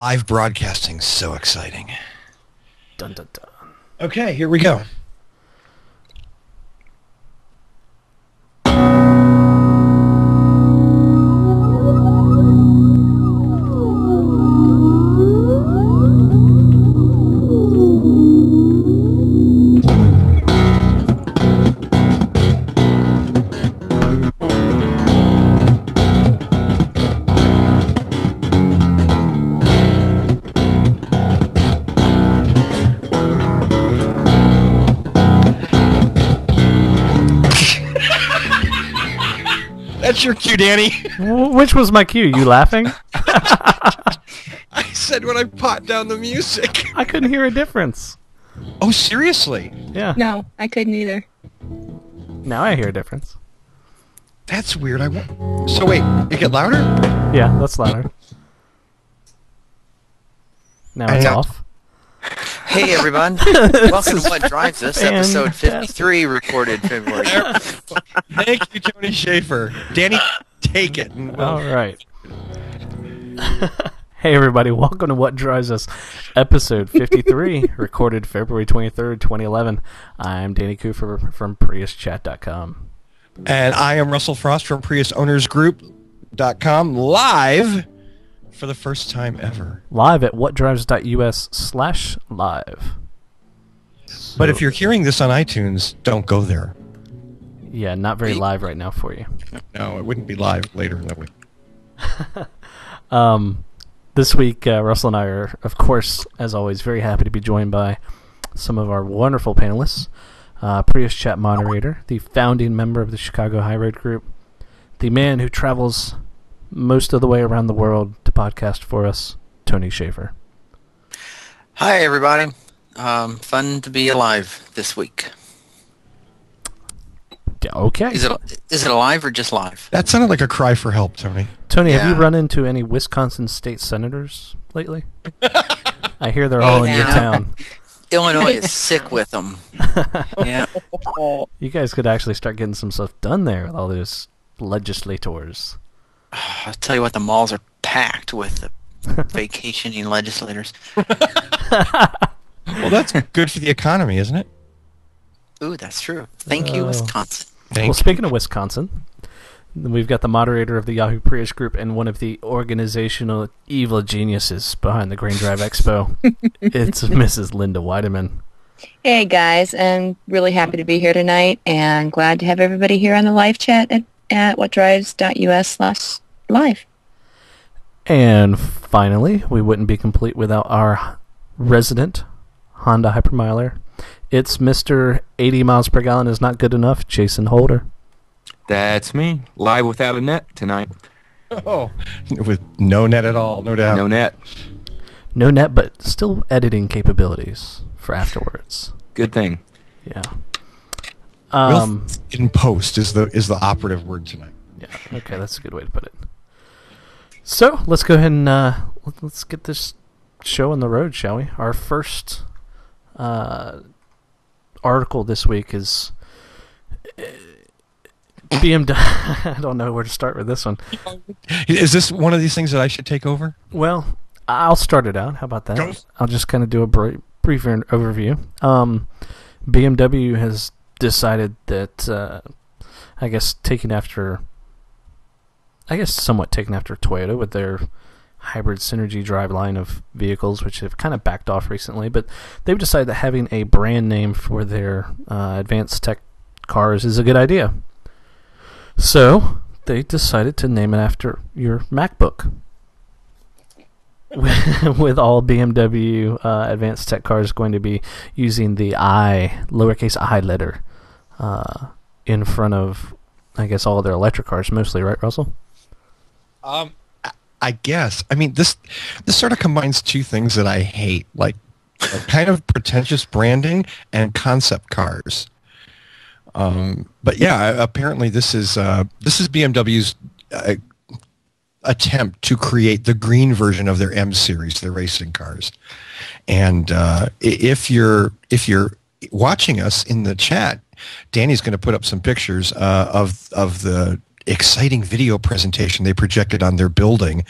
Live broadcasting, so exciting. Dun, dun, dun. Okay, here we go. That's your cue, Danny. Which was my cue? You laughing? I said when I pot down the music. I couldn't hear a difference. Oh, seriously? Yeah. No, I couldn't either. Now I hear a difference. That's weird. So wait, it get louder? Yeah, that's louder. Now it's off. Hey everyone, welcome to What Drives Us, episode 53, recorded February. Thank you, Tony Schaefer. Danny, take it. All right. Hey everybody, welcome to What Drives Us, episode 53, recorded February 23rd, 2011. I'm Danny Cooper from PriusChat.com. And I am Russell Frost from PriusOwnersGroup.com, live for the first time ever. Live at whatdrives.us/live. But if you're hearing this on iTunes, don't go there. Yeah, not very live right now for you. No, it wouldn't be live later in the week. This week, Russell and I are, of course, as always, very happy to be joined by some of our wonderful panelists. Prius Chat moderator, the founding member of the Chicago Hybrid Group, the man who travels most of the way around the world to podcast for us, Tony Schaefer. Hi everybody, fun to be alive this week. Okay. Is it alive or just live? That sounded like a cry for help, Tony. Tony, have you Yeah. run into any Wisconsin state senators lately? I hear they're all in your town. Illinois is sick with them. Yeah. You guys could actually start getting some stuff done there with all those legislators. I'll tell you what, the malls are packed with the vacationing legislators. Well, that's good for the economy, isn't it? Ooh, that's true. Thank you, Wisconsin. Well, speaking of Wisconsin, we've got the moderator of the Yahoo Prius Group and one of the organizational evil geniuses behind the Green Drive Expo. It's Mrs. Linda Weideman. Hey guys, I'm really happy to be here tonight and glad to have everybody here on the live chat at whatdrives.us/live. And finally, we wouldn't be complete without our resident Honda Hypermiler. It's Mr. 80 miles per gallon is not good enough, Jason Holder. That's me, live without a net tonight. Oh, with no net at all, no doubt. No net. No net, but still editing capabilities for afterwards. Good thing. Yeah. In post is the operative word tonight. Yeah. Okay, that's a good way to put it. So let's go ahead and let's get this show on the road, shall we? Our first article this week is BMW. I don't know where to start with this one. Is this one of these things that I should take over? Well, I'll start it out. How about that? Go. I'll just kind of do a brief overview. BMW has decided that, somewhat taken after Toyota with their hybrid synergy drive line of vehicles, which have kind of backed off recently, but they've decided that having a brand name for their advanced tech cars is a good idea. So they decided to name it after your MacBook. With all BMW advanced tech cars going to be using the lowercase I letter in front of, I guess, all their electric cars mostly, right, Russell? I guess. I mean, this sort of combines two things that I hate, like kind of pretentious branding and concept cars. But yeah, apparently this is BMW's attempt to create the green version of their M series, their racing cars. And if you're watching us in the chat, Danny's going to put up some pictures of the exciting video presentation they projected on their building,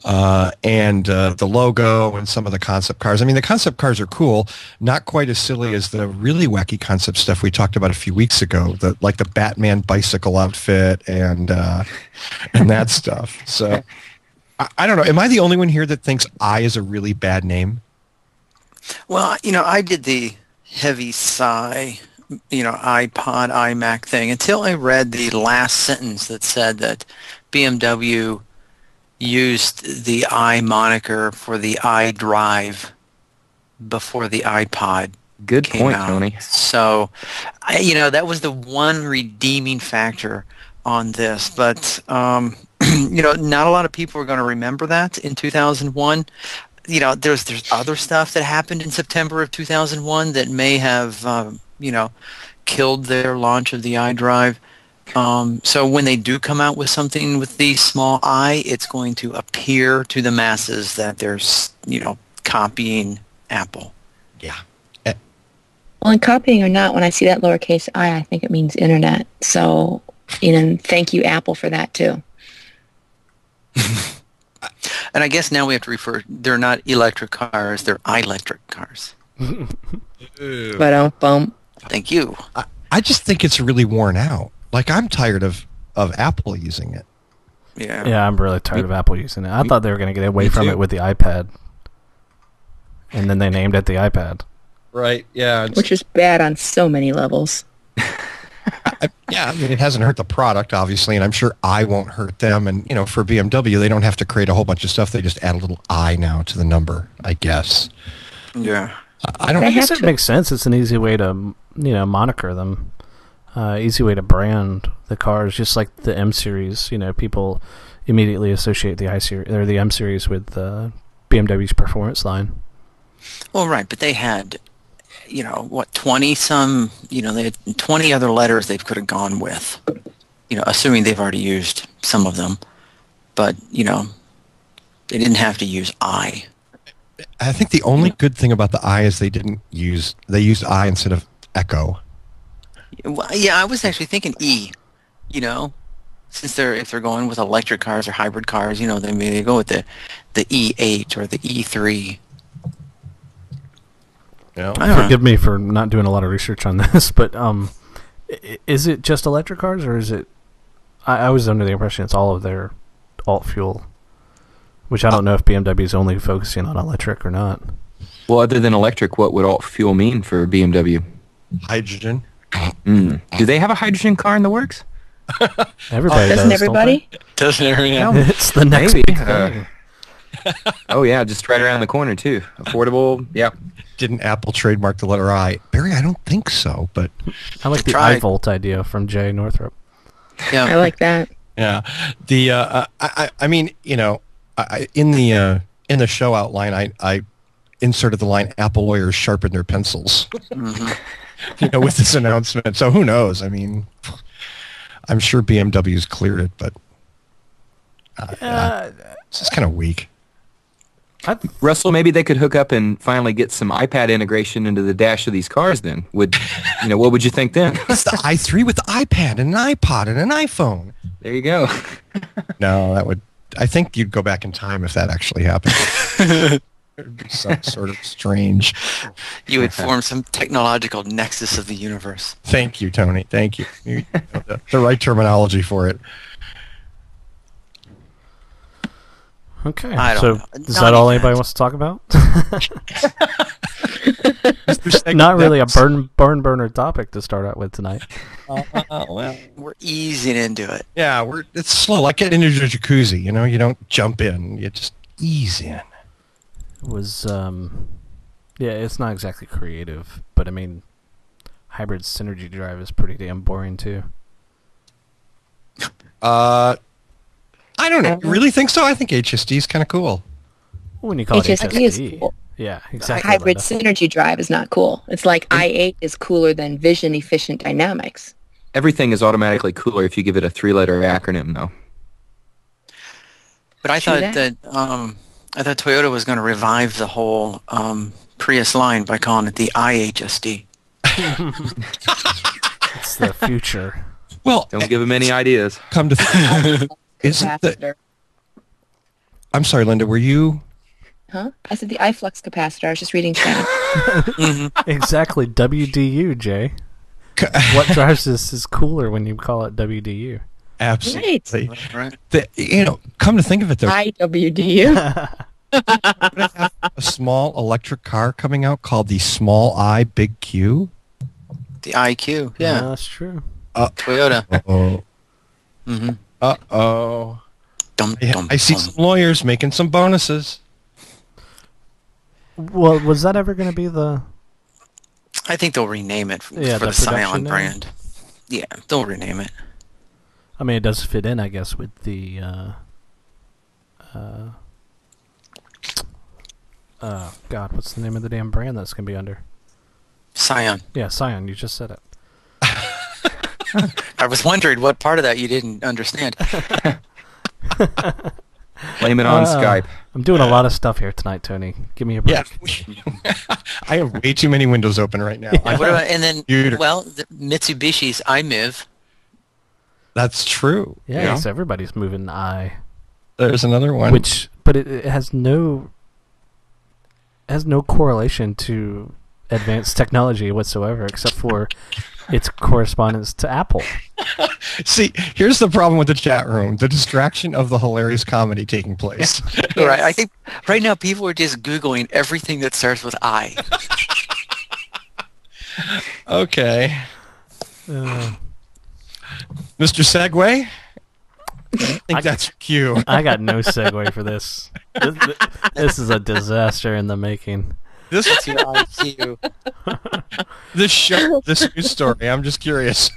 and the logo and some of the concept cars. I mean, the concept cars are cool, not quite as silly as the really wacky concept stuff we talked about a few weeks ago, like the Batman bicycle outfit and that stuff. So I don't know. Am I the only one here that thinks I is a really bad name? Well, I did the heavy sigh, iPod, iMac thing until I read the last sentence that said that BMW used the I moniker for the iDrive before the iPod. Good came point, out. Tony. So, that was the one redeeming factor on this. But, not a lot of people are going to remember that in 2001. There's other stuff that happened in September of 2001 that may have, killed their launch of the iDrive. So when they do come out with something with the small I, it's going to appear to the masses that they're, copying Apple. Yeah. Well, and copying or not, when I see that lowercase I think it means internet. So, thank you, Apple, for that, too. And I guess now we have to refer, they're not electric cars, they're electric cars. But bump. Thank you. I just think it's really worn out. Like, I'm tired of Apple using it. Yeah. Yeah, I'm really tired of Apple using it. I thought they were going to get away from too. it with the iPad. And then they named it the iPad. Right, yeah. Which is bad on so many levels. I mean, it hasn't hurt the product, obviously, and I'm sure I won't hurt them. And, for BMW, they don't have to create a whole bunch of stuff. They just add a little I now to the number, I guess. Yeah. I don't I guess it makes sense. It's an easy way to, moniker them. Easy way to brand the cars, just like the M series. People immediately associate the I series or the M series with BMW's performance line. Well, right, but they had, 20 some, they had 20 other letters they could have gone with, assuming they've already used some of them. But, they didn't have to use I. I think the only good thing about the I is they used I instead of Echo. Well, yeah, I was actually thinking E, since if they're going with electric cars or hybrid cars, they go with the E8 or the E3. Yeah. I don't know. Forgive me for not doing a lot of research on this, but is it just electric cars, or is it? I was under the impression it's all of their alt fuel, which I don't know if BMW is only focusing on electric or not. Well, other than electric, what would alt fuel mean for BMW? Hydrogen. Do they have a hydrogen car in the works? Everybody Doesn't does, everybody? Doesn't everyone? It's the next Maybe. big thing. Oh, yeah, just right around the corner, too. Affordable, yeah. Didn't Apple trademark the letter I? Barry, I don't think so, but... I like the Tried. iVolt idea from Jay Northrup. Yeah. I like that. Yeah. The, I mean, in the show outline, I inserted the line, Apple lawyers sharpen their pencils, with this announcement. So who knows? I mean, I'm sure BMW's cleared it, but it's just kind of weak. Russell, maybe they could hook up and finally get some iPad integration into the dash of these cars then. What would you think then? It's the i3 with the iPad and an iPod and an iPhone. There you go. No, I think you'd go back in time if that actually happened. It'd be some sort of strange. You would form some technological nexus of the universe. Thank you, Tony. Thank you. The right terminology for it. Okay, I don't so know. is Not that all even anybody that. wants to talk about? Not really a burner topic to start out with tonight. Well, We're easing into it. yeah, it's slow. Like getting into a jacuzzi, you don't jump in. You just ease in. It was, it's not exactly creative, but I mean, hybrid synergy drive is pretty damn boring too. I don't know. You really think so? I think HSD is kind of cool. When you call it HSD is HSD. cool. Yeah, exactly. Hybrid Linda. synergy drive is not cool. It's like i8 is cooler than vision efficient dynamics. Everything is automatically cooler if you give it a 3-letter acronym, though. But I True thought that. I thought Toyota was going to revive the whole Prius line by calling it the iHSD. It's the future. Well, Don't give them any ideas. come to isn't the, I'm sorry, Linda, were you? Huh? I said the iFlux capacitor. I was just reading chat. Exactly, WDU, Jay. What drives this is cooler when you call it WDU. Absolutely. Right. Come to think of it, though, IWDU. I have a small electric car coming out called the Small I Big Q. The IQ. Yeah. That's true. Toyota. Uh-oh. Mm-hmm. Uh-oh. Dum, dum, I see dum. some lawyers making some bonuses. Well, was that ever going to be the... I think they'll rename it for Yeah, the the production Scion name? brand. Yeah, they'll rename it. I mean, it does fit in, I guess, with the... God, what's the name of the damn brand that's going to be under? Scion. Yeah, Scion, you just said it. I was wondering what part of that you didn't understand. Blame it on Skype. I'm doing a lot of stuff here tonight, Tony. Give me a break. Yeah. I have way too many windows open right now. What about, and then, Computer. well, the Mitsubishi's iMIV. That's true. Yeah, you know? so everybody's moving I. There's another one. But it has no correlation to advanced technology whatsoever, except for its correspondence to Apple. See, here's the problem with the chat room: the distraction of the hilarious comedy taking place. Right. I think right now people are just Googling everything that starts with I. Okay, Uh, Mr. Segway. I think that's cue. I got no segue for this. This is a disaster in the making. This It's your IQ. this news story. I'm just curious.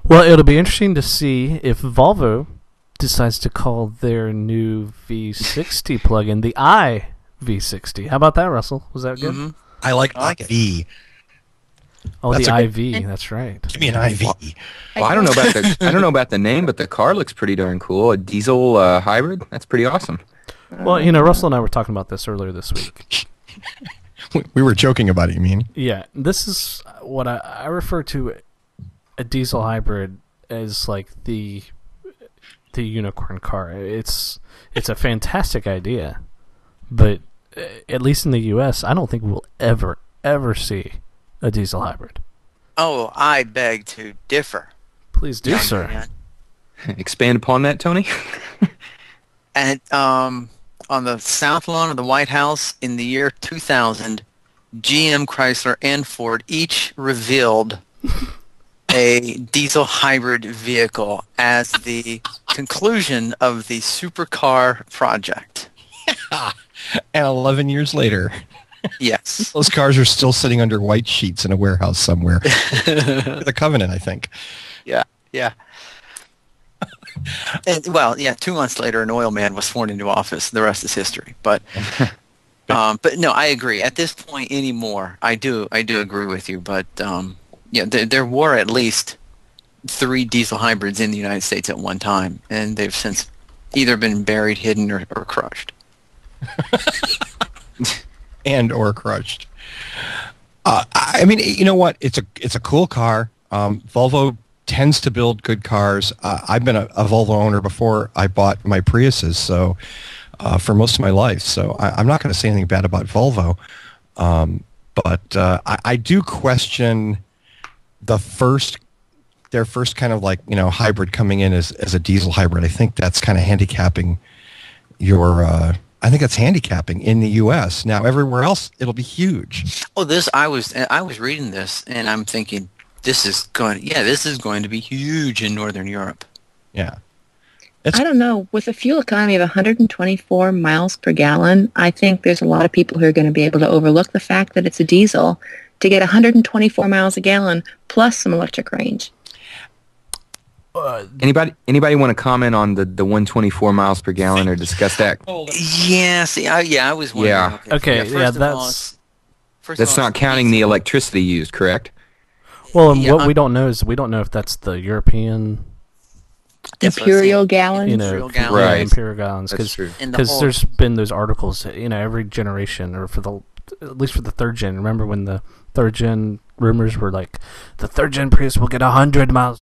Well, it'll be interesting to see if Volvo decides to call their new V60 plug-in the iV60. How about that, Russell? Was that good? Mm-hmm. I like it. IV. Oh, That's the a IV. That's right. Give me an IV. Well, I don't know about the name, but the car looks pretty darn cool. A diesel hybrid. That's pretty awesome. Well, Russell and I were talking about this earlier this week. We were joking about it, you mean? Yeah, this is what I refer to a diesel hybrid as like the unicorn car. It's a fantastic idea, but at least in the U.S., I don't think we'll ever see a diesel hybrid. Oh, I beg to differ. Please do, young sir. man. Expand upon that, Tony. And on the south lawn of the White House in the year 2000, GM, Chrysler, and Ford each revealed a diesel hybrid vehicle as the conclusion of the supercar project. And 11 years later, Yes. those cars are still sitting under white sheets in a warehouse somewhere. The Covenant, I think. Yeah, yeah. And, well, yeah, 2 months later, an oil man was sworn into office. The rest is history. But no, I agree. At this point anymore, I do agree with you. But yeah, there were at least 3 diesel hybrids in the United States at one time, and they've since either been buried, hidden, or crushed. And or crushed. I mean, you know what? It's a cool car. Volvo tends to build good cars. I've been a Volvo owner before I bought my Priuses, so for most of my life. So I'm not going to say anything bad about Volvo, but I do question their first kind of like hybrid coming in as a diesel hybrid. I think that's kind of handicapping your. I think that's handicapping in the U.S. Now, everywhere else, it'll be huge. Oh, I was reading this, and I'm thinking this is going to be huge in Northern Europe. Yeah. I don't know. With a fuel economy of 124 miles per gallon, I think there's a lot of people who are going to be able to overlook the fact that it's a diesel to get 124 miles a gallon plus some electric range. Anybody want to comment on the 124 miles per gallon or discuss that? Yeah, see, I was wondering. Yeah. Okay, yeah, first That's of all, not counting the electricity used, correct? Well, and Yeah, what we don't know is we don't know if that's the European, That's what I'm Imperial saying. gallons. Imperial gallons. Right. Imperial gallons, That's true. And the because whole- there's been those articles, every generation, or at least for the third gen. Remember when the third gen rumors were like, the third gen Prius will get 100 miles